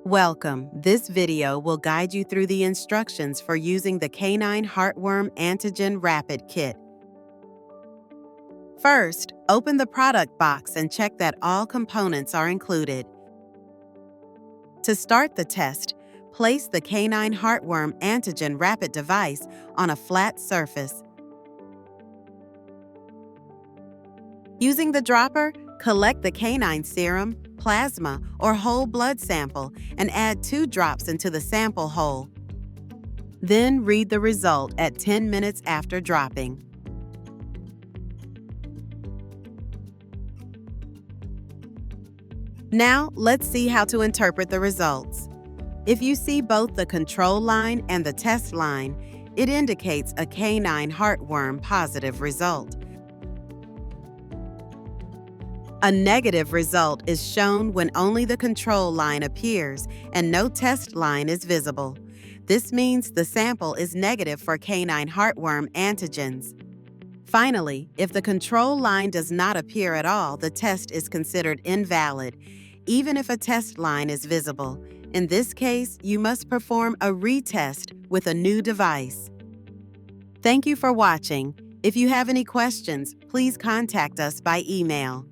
Welcome. This video will guide you through the instructions for using the Canine Heartworm Antigen Rapid Kit. First, open the product box and check that all components are included. To start the test, place the Canine Heartworm Antigen Rapid device on a flat surface. Using the dropper, collect the canine serum, plasma, or whole blood sample and add 2 drops into the sample hole. Then read the result at 10 minutes after dropping. Now, let's see how to interpret the results. If you see both the control line and the test line, it indicates a canine heartworm positive result. A negative result is shown when only the control line appears and no test line is visible. This means the sample is negative for canine heartworm antigens. Finally, if the control line does not appear at all, the test is considered invalid, even if a test line is visible. In this case, you must perform a retest with a new device. Thank you for watching. If you have any questions, please contact us by email.